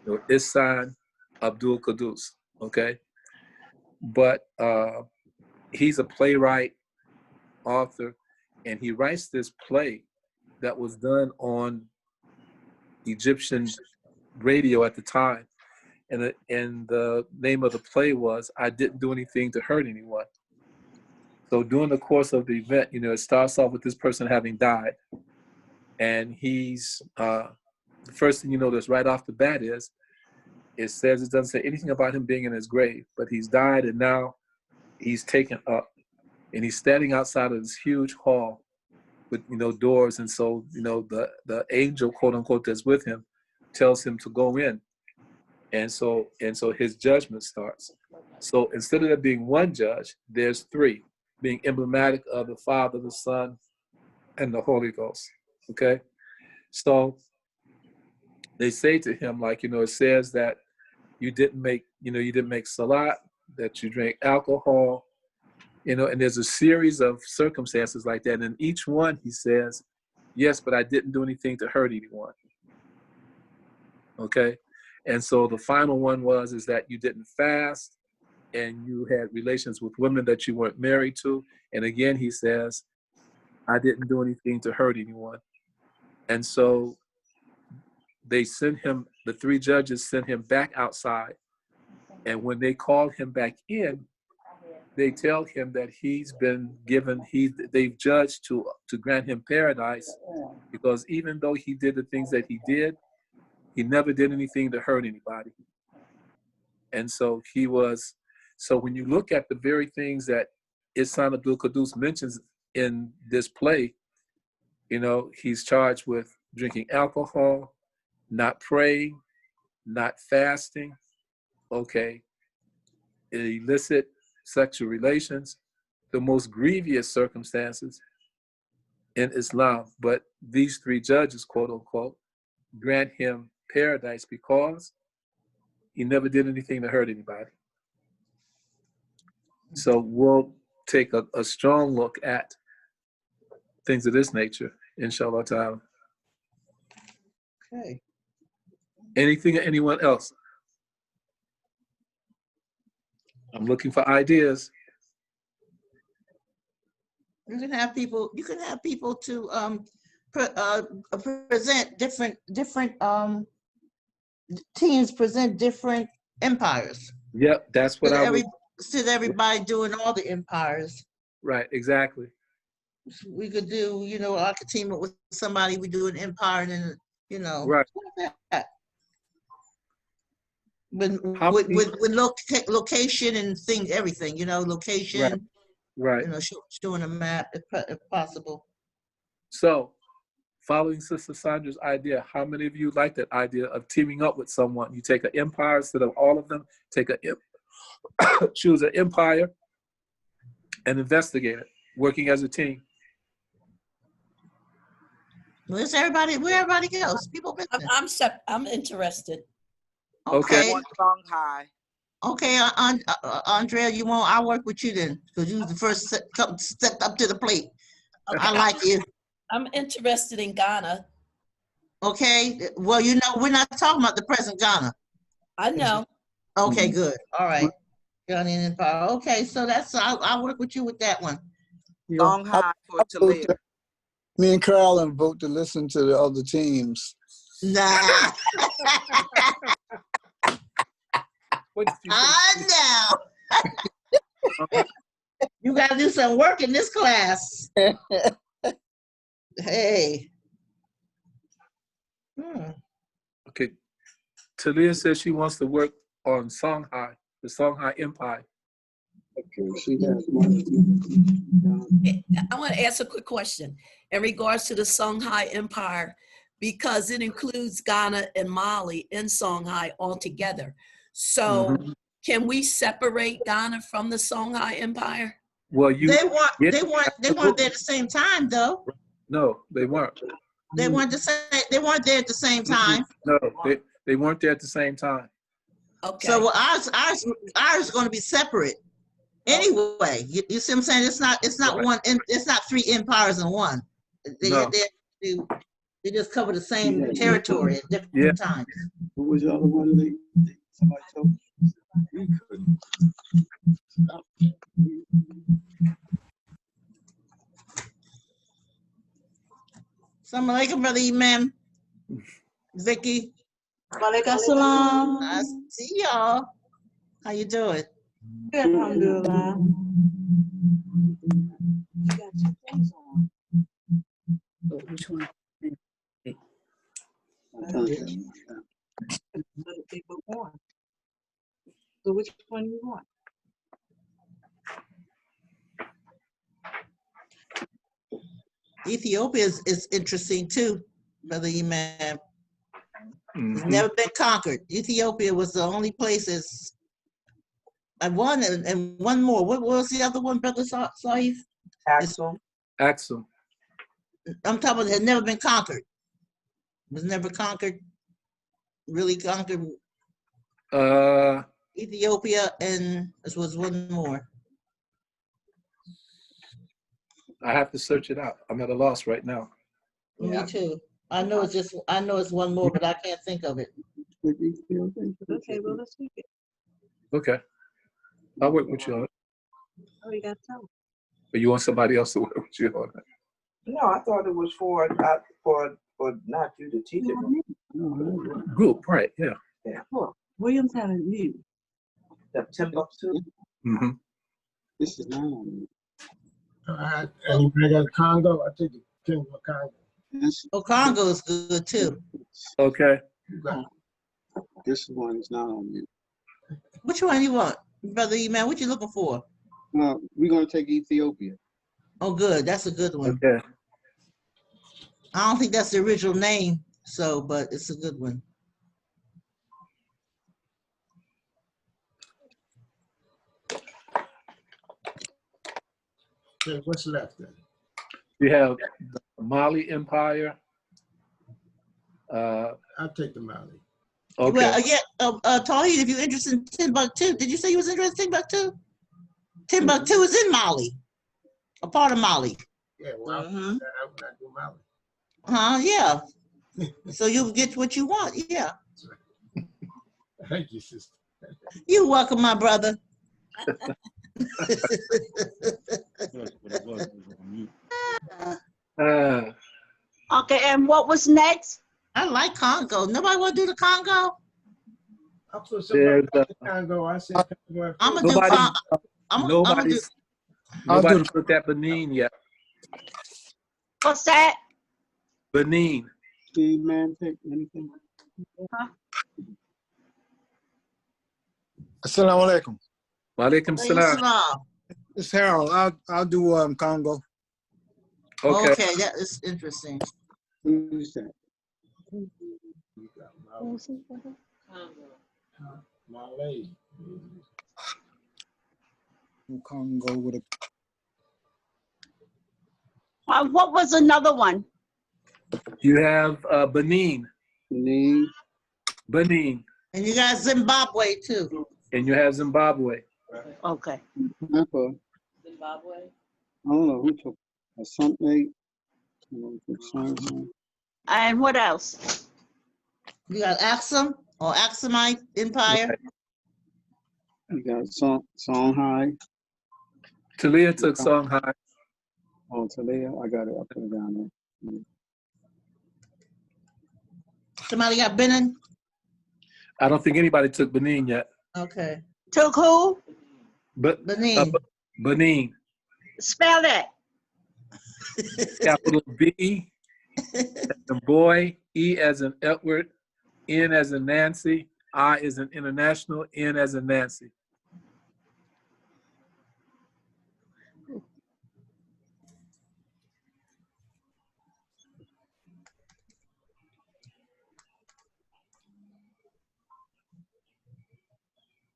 Speaker 1: You know, Ihsan Abdul Qudus, okay? But he's a playwright, author, and he writes this play that was done on Egyptian radio at the time. And the name of the play was I Didn't Do Anything to Hurt Anyone. So during the course of the event, you know, it starts off with this person having died. And he's, the first thing you notice right off the bat is, it says, it doesn't say anything about him being in his grave, but he's died and now he's taken up. And he's standing outside of this huge hall with, you know, doors. And so, you know, the angel, quote unquote, that's with him tells him to go in. And so his judgment starts. So instead of there being one judge, there's three, being emblematic of the Father, the Son, and the Holy Ghost. Okay? So they say to him, like, you know, it says that you didn't make salat, that you drank alcohol, you know, and there's a series of circumstances like that. And each one, he says, yes, but I didn't do anything to hurt anyone. Okay? And so the final one is that you didn't fast and you had relations with women that you weren't married to. And again, he says, I didn't do anything to hurt anyone. And so they sent him, the three judges sent him back outside. And when they called him back in, they tell him that he's been given, they've judged to grant him paradise, because even though he did the things that he did, he never did anything to hurt anybody. And so so when you look at the very things that Ihsan Abdul Qudus mentions in this play, you know, he's charged with drinking alcohol, not praying, not fasting, okay, illicit sexual relations, the most grievous circumstances in Islam. But these three judges, quote unquote, grant him paradise because he never did anything to hurt anybody. So we'll take a strong look at things of this nature, inshallah ta'ala.
Speaker 6: Okay.
Speaker 1: Anything or anyone else? I'm looking for ideas.
Speaker 6: You can have people to present different teams present different empires.
Speaker 1: Yep, that's what I would.
Speaker 6: Instead of everybody doing all the empires.
Speaker 1: Right, exactly.
Speaker 6: We could do, you know, like a team up with somebody, we do an empire, and then, you know,
Speaker 1: Right.
Speaker 6: like that. With location and things, everything, you know, location,
Speaker 1: Right.
Speaker 6: you know, showing a map if possible.
Speaker 1: So, following Sister Sandra's idea, how many of you like that idea of teaming up with someone? You take an empire instead of all of them, choose an empire and investigate it, working as a team.
Speaker 6: Where's everybody? Where everybody goes? People business.
Speaker 3: I'm interested.
Speaker 1: Okay.
Speaker 6: Okay.
Speaker 7: Songhai.
Speaker 6: Okay, Andrea, I'll work with you then, because you was the first step up to the plate. I like you.
Speaker 3: I'm interested in Ghana.
Speaker 6: Okay, well, you know, we're not talking about the present Ghana.
Speaker 3: I know.
Speaker 6: Okay, good. All right. Ghanaian Empire. Okay, so I'll work with you with that one.
Speaker 7: Songhai for Talia.
Speaker 2: Me and Carolyn vote to listen to the other teams.
Speaker 6: Nah.
Speaker 1: What did you say?
Speaker 6: I know. You gotta do some work in this class. Hey.
Speaker 1: Okay. Talia says she wants to work on Songhai, the Songhai Empire.
Speaker 2: Okay, she has one.
Speaker 3: I want to ask a quick question in regards to the Songhai Empire, because it includes Ghana and Mali in Songhai altogether. So can we separate Ghana from the Songhai Empire?
Speaker 1: Well,
Speaker 6: They weren't there at the same time though.
Speaker 1: No, they weren't.
Speaker 6: They weren't there at the same time.
Speaker 1: No, they weren't there at the same time.
Speaker 3: Okay.
Speaker 6: So ours is going to be separate. Anyway, you see what I'm saying? It's not
Speaker 1: Right.
Speaker 6: one. It's not three empires in one. They just cover the same territory at different times.
Speaker 2: What was the other one? Somebody told me. We couldn't.
Speaker 6: Assalamu alaikum, brother Imam. Vicky.
Speaker 8: Walaikum salam.
Speaker 6: I see y'all. How you doing?
Speaker 8: Good, alhamdulillah. You got your things on.
Speaker 9: Which one?
Speaker 8: They were born. So which one you want?
Speaker 6: Ethiopia is interesting too, brother Imam. It's
Speaker 1: Mhm.
Speaker 6: never been conquered. Ethiopia was the only place that's and one more. What was the other one, brother Saif?
Speaker 7: Axel.
Speaker 1: Axum.
Speaker 6: I'm talking about it had never been conquered. It was never conquered, really conquered. Ethiopia, and this was one more.
Speaker 1: I have to search it out. I'm at a loss right now.
Speaker 6: Me too. I know it's one more, but I can't think of it.
Speaker 8: Okay, well, let's speak it.
Speaker 1: Okay. I'll work with you on it.
Speaker 8: Oh, you got to tell them.
Speaker 1: But you want somebody else to work with you on it?
Speaker 7: No, I thought it was for not you to teach it.
Speaker 1: Group, right, yeah.
Speaker 8: Look, Williams had a view.
Speaker 7: The Timbuktu.
Speaker 1: Mm-hmm.
Speaker 10: This is not on me.
Speaker 5: Anybody got Congo? I take the Kingdom of Congo.
Speaker 10: This,
Speaker 6: Oh, Congo is good too.
Speaker 1: Okay.
Speaker 5: You got
Speaker 10: this one is not on me.
Speaker 6: Which one you want, Brother E-Man? What you looking for?
Speaker 10: We're gonna take Ethiopia.
Speaker 6: Oh, good. That's a good one.
Speaker 1: Okay.
Speaker 6: I don't think that's the original name, so, but it's a good one.
Speaker 5: okay, what's left then?
Speaker 1: We have the Mali Empire.
Speaker 5: I'll take the Mali.
Speaker 1: Okay.
Speaker 6: Well, yeah, Tawhid, if you're interested in Timbuktu, did you say you was interested in Timbuktu? Timbuktu is in Mali, a part of Mali.
Speaker 5: Yeah, well,
Speaker 6: Mhm.
Speaker 5: I would not do Mali.
Speaker 6: Yeah. So you'll get what you want, yeah.
Speaker 5: Thank you, sister.
Speaker 6: You're welcome, my brother.
Speaker 11: Okay, and what was next?
Speaker 6: I like Congo. Nobody want to do the Congo?
Speaker 5: I put somebody
Speaker 1: There's,
Speaker 5: in Congo. I said Congo. at
Speaker 6: I'm
Speaker 5: first.
Speaker 6: gonna do
Speaker 1: Nobody-
Speaker 6: Congo. I'm gonna do.
Speaker 1: nobody's
Speaker 2: I'll do
Speaker 1: nobody put that Benin yet.
Speaker 11: What's that?
Speaker 1: Benin.
Speaker 10: Steve, man, take anything.
Speaker 2: Assalamu alaikum.
Speaker 1: Wa alaikum salam.
Speaker 6: Islam.
Speaker 2: It's Harold. I'll do Congo.
Speaker 1: Okay.
Speaker 6: Okay, that is interesting.
Speaker 10: Who's that?
Speaker 5: You got Mali.
Speaker 2: Congo with a
Speaker 11: What was another one?
Speaker 1: You have Benin.
Speaker 10: Benin.
Speaker 1: Benin.
Speaker 6: And you got Zimbabwe too.
Speaker 1: And you have Zimbabwe.
Speaker 11: Okay.
Speaker 10: Zimbabwe. I don't know who took something.
Speaker 11: And what else?
Speaker 6: You got Axum or Axumite Empire.
Speaker 1: Right.
Speaker 10: You got Songhai.
Speaker 1: Talia took Songhai.
Speaker 10: Oh, Talia. I got it. I put it down there.
Speaker 6: Somebody got Benin.
Speaker 1: I don't think anybody took Benin yet.
Speaker 6: Okay.
Speaker 11: Took who?
Speaker 1: But
Speaker 6: Benin.
Speaker 1: Benin.
Speaker 11: Spell that.
Speaker 1: Capital B as in boy, E as in Edward, N as in Nancy, I as in international, N as in Nancy.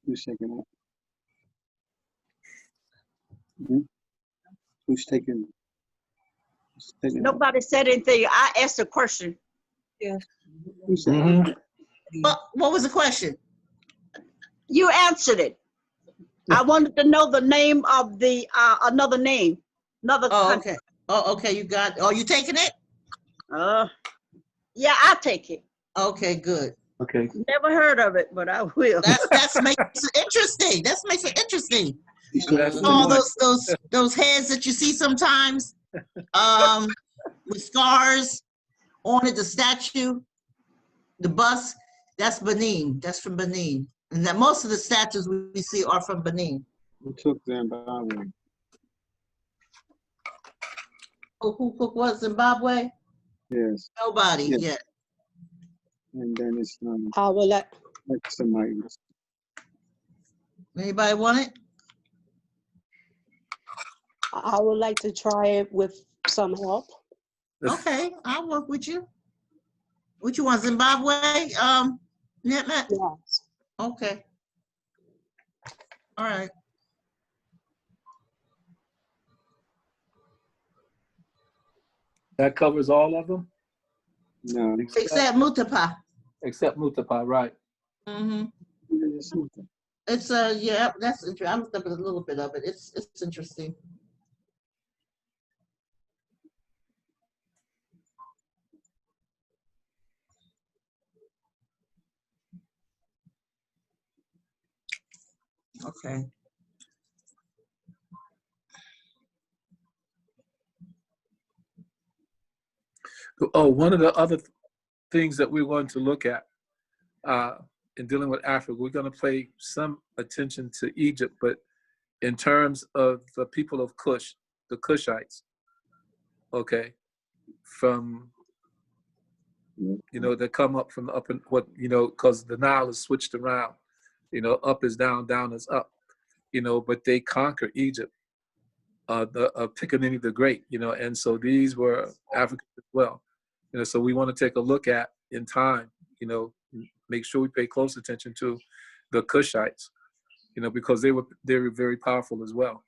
Speaker 10: Who's taking it? Who's taking?
Speaker 11: Nobody said anything. I asked a question.
Speaker 10: Who's that?
Speaker 1: Mhm.
Speaker 6: What was the question?
Speaker 11: You answered it. I wanted to know the name of the another name, another
Speaker 6: Oh,
Speaker 11: country.
Speaker 6: okay. Oh, okay. You got. Oh, you taking it?
Speaker 11: Yeah, I'll take it.
Speaker 6: Okay, good.
Speaker 1: Okay.
Speaker 11: Never heard of it, but I will.
Speaker 6: That's makes it interesting. That makes it interesting.
Speaker 1: That's
Speaker 6: All
Speaker 1: the
Speaker 6: those heads that you see sometimes, with scars on it, the statue, the bust. That's Benin. That's from Benin, and that most of the statues we see are from Benin.
Speaker 10: Who took Zimbabwe?
Speaker 6: Who was Zimbabwe?
Speaker 10: Yes.
Speaker 6: Nobody
Speaker 10: Yes.
Speaker 6: yet.
Speaker 10: And then it's
Speaker 8: I will let.
Speaker 10: somebody.
Speaker 6: Anybody want it?
Speaker 8: I would like to try it with some help.
Speaker 6: Okay, I'll work with you. What you want, Zimbabwe? Netmat?
Speaker 8: Yes.
Speaker 6: Okay. All right.
Speaker 1: That covers all of them?
Speaker 10: No.
Speaker 6: Except Mutapa.
Speaker 1: Except Mutapa, right.
Speaker 6: Mm-hmm. It's yeah, that's interesting. I'm looking at a little bit of it. It's interesting. Okay.
Speaker 1: Oh, one of the other things that we're going to look at in dealing with Africa, we're going to pay some attention to Egypt, but in terms of the people of Cush, the Cushites, okay, from, you know, that come up from the up and what, you know, because the Nile is switched around, you know, up is down, down is up, you know, but they conquered Egypt, the Piccaninny the Great, you know, and so these were Africans as well, you know, so we want to take a look at in time, you know, make sure we pay close attention to the Cushites, you know, because they were very powerful as well,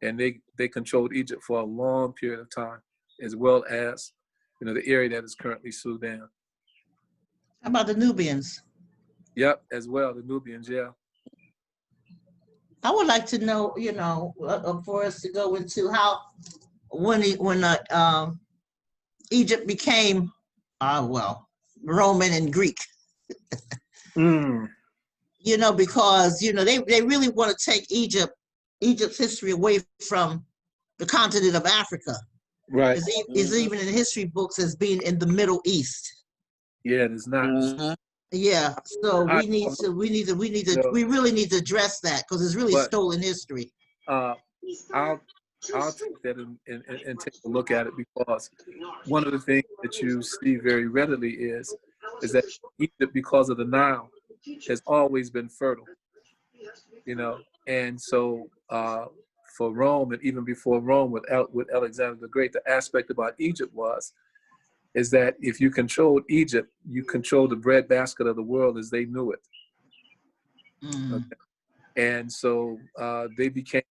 Speaker 1: and they controlled Egypt for a long period of time, as well as, you know, the area that is currently Sudan.
Speaker 6: How about the Nubians?
Speaker 1: Yep, as well, the Nubians, yeah.
Speaker 6: I would like to know, you know, for us to go into how, when Egypt became, well, Roman and Greek. You know, because, you know, they really want to take Egypt's history away from the continent of Africa.
Speaker 1: Right.
Speaker 6: It's even in history books as being in the Middle East.
Speaker 1: Yeah, it's not.
Speaker 6: Yeah, so we really need to address that, because it's really stolen history.
Speaker 1: I'll take that and take a look at it, because one of the things that you see very readily is that Egypt, because of the Nile, has always been fertile, you know, and so for Rome, and even before Rome with Alexander the Great, the aspect about Egypt is that if you controlled Egypt, you controlled the breadbasket of the world as they knew it. Okay. And so they became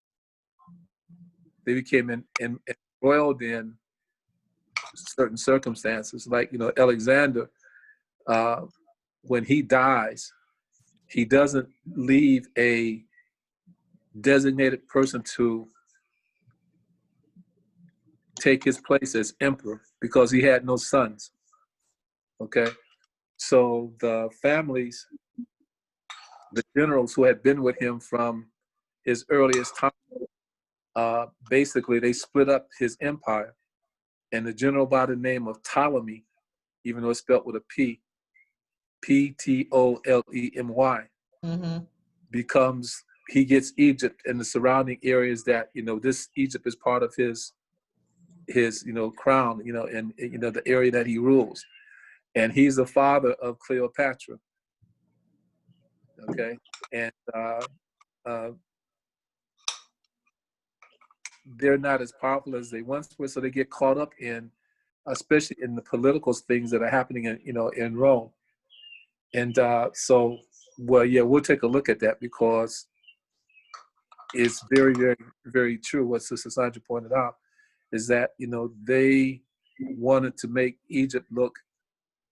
Speaker 1: embroiled in certain circumstances, like, you know, Alexander, when he dies, he doesn't leave a designated person to take his place as emperor, because he had no sons. Okay, so the families, the generals who had been with him from his earliest time, basically they split up his empire, and the general by the name of Ptolemy, even though it's spelled with a P, Ptolemy, becomes, he gets Egypt and the surrounding areas that, you know, this Egypt is part of his, you know, crown, you know, and, you know, the area that he rules. And he's the father of Cleopatra. Okay. And they're not as powerful as they once were, so they get caught up in, especially in the political things that are happening in, you know, in Rome. And so, well, yeah, we'll take a look at that, because it's very, very, very true what Sister Sandra pointed out, is that, you know, they wanted to make Egypt look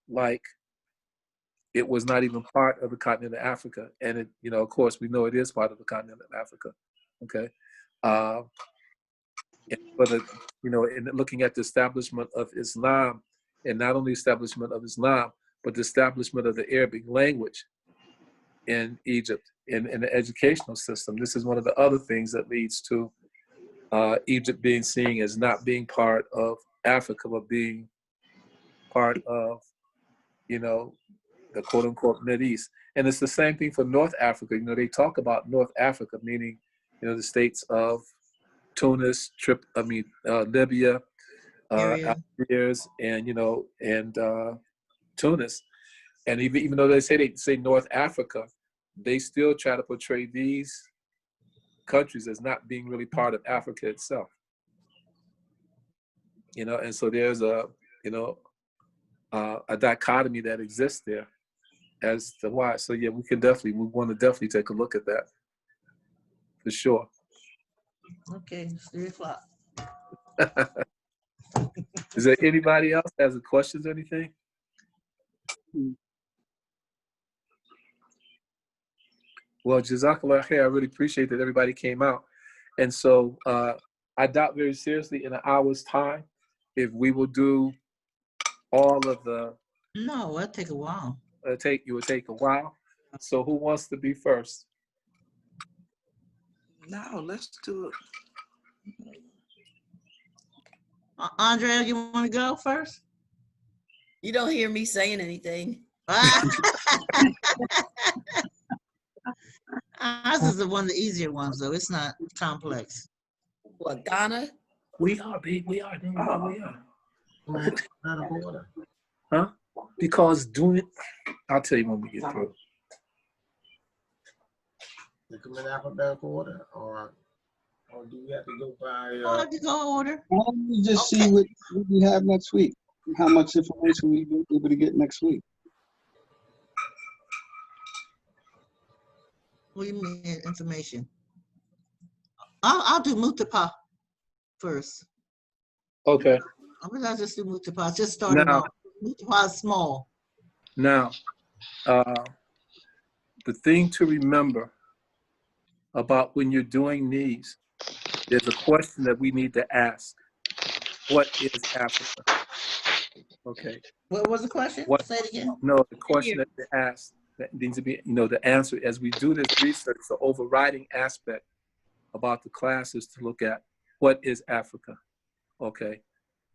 Speaker 1: like it was not even part of the continent of Africa. And it, you know, of course, we know it is part of the continent of Africa. Okay. But, you know, in looking at the establishment of Islam, and not only establishment of Islam, but the establishment of the Arabic language in Egypt, in the educational system, this is one of the other things that leads to Egypt being seen as not being part of Africa, but being part of, you know, the quote unquote Mideast. And it's the same thing for North Africa. You know, they talk about North Africa, meaning, you know, the states of Tunis, Libya, Algiers, and, you know, and Tunis. And even though they say North Africa, they still try to portray these countries as not being really part of Africa itself. You know, and so there's a, you know, a dichotomy that exists there as to why. So yeah, we want to definitely take a look at that, for sure.
Speaker 6: Okay, it's 3:00.
Speaker 1: Is there anybody else that has a questions or anything? Well, Jazakallah khair, I really appreciate that everybody came out. And so I doubt very seriously in an hour's time if we will do all of the.
Speaker 6: No, it'll take a while.
Speaker 1: It will take a while. So who wants to be first?
Speaker 7: No, let's do it.
Speaker 6: Andrea, you want to go first?
Speaker 3: You don't hear me saying anything.
Speaker 6: Ours is the one of the easier ones, though. It's not complex.
Speaker 3: What, Ghana?
Speaker 1: We are, babe. We are. We are.
Speaker 5: Out of order.
Speaker 1: Huh? Because doing it, I'll tell you when we get through.
Speaker 5: They come in alphabetical order, or do we have to go by?
Speaker 6: Oh, to go order.
Speaker 10: Why don't we just
Speaker 6: Okay.
Speaker 10: see what we have next week? How much information we be able to get next week?
Speaker 6: What do you mean information? I'll do Mutapa first.
Speaker 1: Okay.
Speaker 6: I'll just do Mutapa. Just starting
Speaker 1: Now,
Speaker 6: off. Mutapa is small.
Speaker 1: now, the thing to remember about when you're doing these, there's a question that we need to ask. What is Africa? Okay.
Speaker 6: What was the question?
Speaker 1: What?
Speaker 6: Say it again.
Speaker 1: No, the question that they ask that needs to be, the answer as we do this research, the overriding aspect about the class is to look at what is Africa, okay?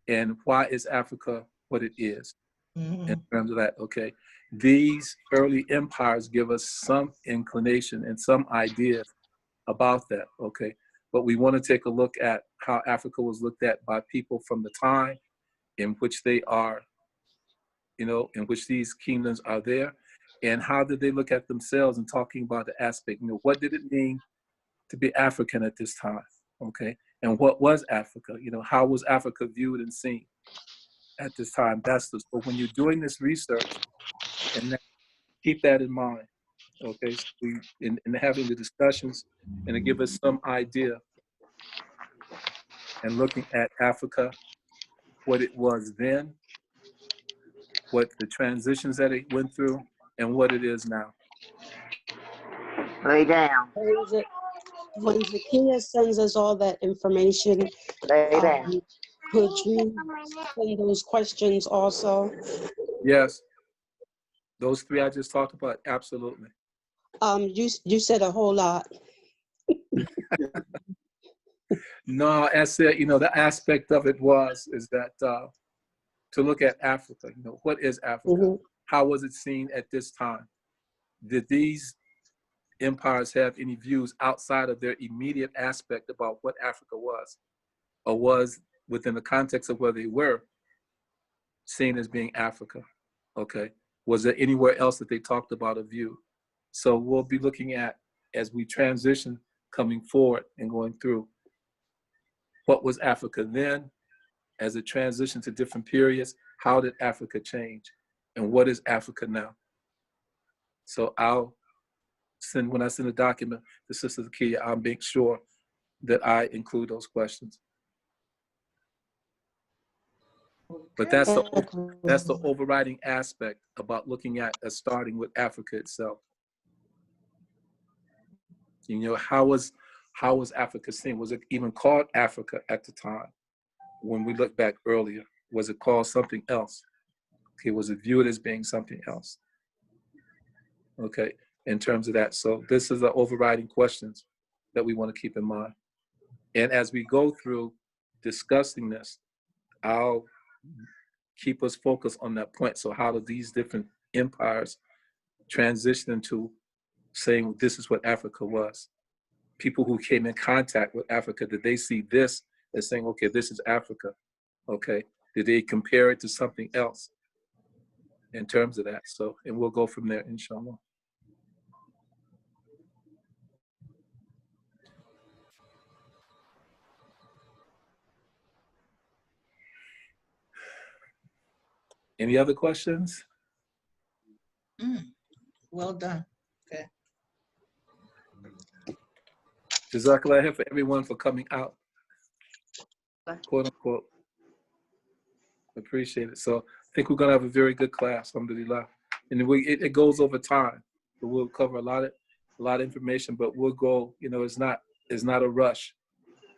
Speaker 1: And why is Africa what it is in terms of that, okay? These early empires give us some inclination and some ideas about that, okay? But we want to take a look at how Africa was looked at by people from the time in which they are, in which these kingdoms are there, and how did they look at themselves and talking about the aspect, what did it mean to be African at this time, okay? And what was Africa? How was Africa viewed and seen at this time? But when you're doing this research, and keep that in mind, okay? So in having the discussions and to give us some idea and looking at Africa, what it was then, what the transitions that it went through, and what it is now.
Speaker 7: Lay down.
Speaker 8: When Zakiya sends us all that information,
Speaker 7: Lay down.
Speaker 8: could you send those questions also?
Speaker 1: Yes. Those three I just talked about, absolutely.
Speaker 8: You said a whole lot.
Speaker 1: No, I said, the aspect of it is that to look at Africa, what is Africa?
Speaker 8: Mm-hmm.
Speaker 1: How was it seen at this time? Did these empires have any views outside of their immediate aspect about what Africa was, or was within the context of where they were seen as being Africa? Okay. Was there anywhere else that they talked about a view? So we'll be looking at, as we transition coming forward and going through, what was Africa then, as it transitioned to different periods, how did Africa change? And what is Africa now? So when I send a document to Sister Zakiya, I'll make sure that I include those questions. But that's the overriding aspect about looking at starting with Africa itself. How was Africa seen? Was it even called Africa at the time? When we look back earlier, was it called something else? Okay, was it viewed as being something else? Okay, in terms of that. So this is the overriding questions that we want to keep in mind. And as we go through discussing this, I'll keep us focused on that point. So how do these different empires transition into saying this is what Africa was? People who came in contact with Africa, did they see this as saying, okay, this is Africa? Okay, did they compare it to something else in terms of that? So, and we'll go from there, inshallah. Any other questions?
Speaker 6: Well done. Okay.
Speaker 1: Jazakallah for everyone for coming out, quote unquote. Appreciate it. So I think we're gonna have a very good class, alhamdulillah. And it goes over time. So we'll cover a lot of information, but we'll go, it's not a rush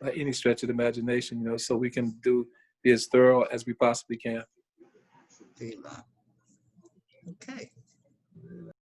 Speaker 1: by any stretch of the imagination, so we can be as thorough as we possibly can.
Speaker 6: Okay.